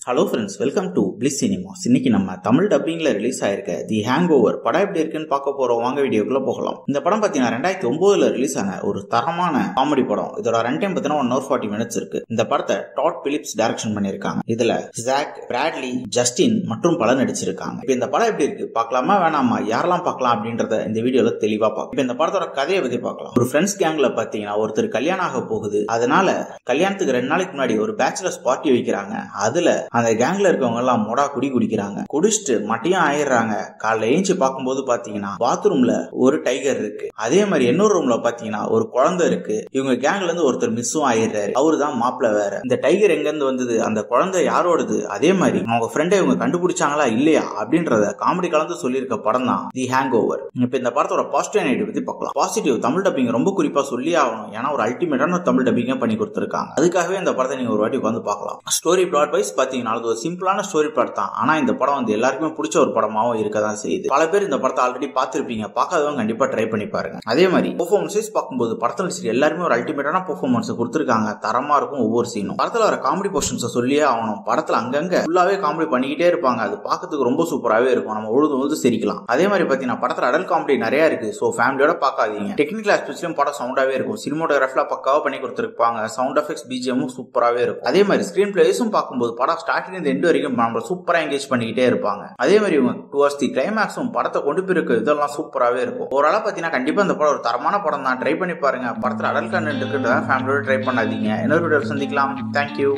Hello friends, welcome to bliss cinemas. இன்னைக்கு நம்ம Tamil டப்பிங்ல release ஆயிருக்க தி ஹேங் ஓவர் படம் எப்படி இருக்குன்னு பார்க்க போறோம். வாங்க வீடியோக்குள்ள போகலாம். இந்த படம் பாத்தீங்கன்னா 2009 ரிலீஸ் ஆன ஒரு தரமான காமெடி படம். இதோட ரன் டைம் பாத்தீங்கன்னா 1 hour 40 minutes இருக்கு. இந்த படத்தை டாட் பிலிப்ஸ் டைரக்ஷன் பண்ணிருக்காங்க. இதுல ஜாக், பிராட்லி, ஜஸ்டின் மற்றும் பலர் நடிச்சிருக்காங்க. இப்போ இந்த படம் எப்படி இருக்கு பார்க்கலாமா வேணாமா, யாரெல்லாம் பார்க்கலாம் அப்படின்றத இந்த வீடியோல தெளிவா பார்க்கலாம். இப்போ இந்த படத்தோட கதையை பத்தி பார்க்கலாம். ஒரு ஃப்ரெண்ட்ஸ் கேங்ல பாத்தீங்கன்னா ஒருத்தர் கல்யாணம் ஆக போகுது. அதனால கல்யாணத்துக்கு 2 நாளைக்கு முன்னாடி ஒரு பேச்சுலர்ஸ் பார்ட்டி வைக்கிறாங்க. அதுல அந்த கேங்ல இருக்கவங்க எல்லாம் மொடா குடிக்கிறாங்க. குடிச்சிட்டு மட்டியும் ஆயிடுறாங்க. காலைல ஏஞ்சி பார்க்கும்போது பாத்தீங்கன்னா பாத்ரூம்ல ஒரு டைகர் இருக்கு. அதே மாதிரி இன்னொரு ரூம்ல பாத்தீங்கன்னா ஒரு குழந்தை இருக்கு. இவங்க கேங்ல இருந்து ஒருத்தர் மிஸ்ஸும் ஆயிடுறாரு. அவரு தான் மாப்பிள்ள வேற. இந்த டைகர் எங்க இருந்து வந்தது, அந்த குழந்தை யாரோடது, அதே மாதிரி அவங்க ஃப்ரெண்டை இவங்க கண்டுபிடிச்சாங்களா இல்லையா அப்படின்றத காமெடி கலந்து சொல்லியிருக்க படம் தான் தி ஹேங் ஓவர். இப்ப இந்த படத்தோட பாசிட்டிவ் நெகட்டிவ் பத்தி பார்க்கலாம். பாசிட்டிவ், தமிழ் டப்பிங் ரொம்ப குறிப்பா சொல்லி ஆகணும். ஏன்னா ஒரு அல்டிமேட்டான தமிழ் டப்பிங்க பண்ணி கொடுத்திருக்காங்க. அதுக்காகவே இந்த படத்தை நீங்க ஒரு வாட்டி உட்காந்து பார்க்கலாம். ஸ்டோரி பிளாட் வைஸ் பாத்தீங்கன்னா அது ஒரு சிம்பிளான ஸ்டோரி பிளாட் தான். ஆனா இந்த படம் வந்து எல்லாருக்குமே பிடிச்ச ஒரு படமாவும் இருக்கதான் செய்யுது. பல பேர் இந்த படத்தை ஆல்ரெடி பார்த்திருப்பீங்க. பார்க்காதவங்க கண்டிப்பா ட்ரை பண்ணி பாருங்க. அதே மாதிரி பெர்ஃபார்மன்ஸ் பார்க்கும்போது படத்துல எல்லாருமே ஒரு அல்டிமேட்டான பெர்ஃபார்மன்ஸ் கொடுத்திருக்காங்க. தரமா இருக்கும் ஒவ்வொரு சீனும். படத்துல வர காமெடி போர்ஷன்ஸ் சொல்லியே ஆகணும். படத்துல அங்கங்க ஃபுல்லாவே காமெடி பண்ணிக்கிட்டே இருப்பாங்க. அது பார்க்கிறதுக்கு ரொம்ப சூப்பராகவே இருக்கும். நம்ம உழுது சிரிக்கலாம். அதே மாதிரி பாத்தீங்கன்னா படத்துல அடல் காமெடி நிறைய இருக்கு. சோ ஃபேமிலியோட பார்க்காதீங்க. டெக்னிக்கல் ஆஸ்பெக்ட்லயும் படம் சவுண்டாவே இருக்கும். சினிமோட்டோகிராஃபில பக்காவா பண்ணி கொடுத்திருப்பாங்க. சவுண்ட் எஃபெக்ட்ஸ், பிஜிஎம் சூப்பராகவே இருக்கும். அதே மாதிரி ஸ்கிரீன் பிளேஸும் பார்க்கும்போது படம் ஸ்டார்டிங் இருந்து எண்ட் வரைக்கும் நம்மள சூப்பரா என்கேஜ் பண்ணிக்கிட்டே இருப்பாங்க. அதே மாதிரி இவங்க டுவர்ட்ஸ் தி கிளைமேக்ஸும் படத்தை கொண்டு போயிருக்க இதெல்லாம் சூப்பராகவே இருக்கும். ஓரளவு பாத்தீங்கன்னா கண்டிப்பா இந்த படம் ஒரு தரமான படம் தான். ட்ரை பண்ணி பாருங்க. படத்துல அடல் கண்டென்ட் இருக்குன்றத ஃபேமிலியோட ட்ரை பண்ணாதீங்க. இன்னொரு வீடியோல சந்திக்கலாம். தேங்க்யூ.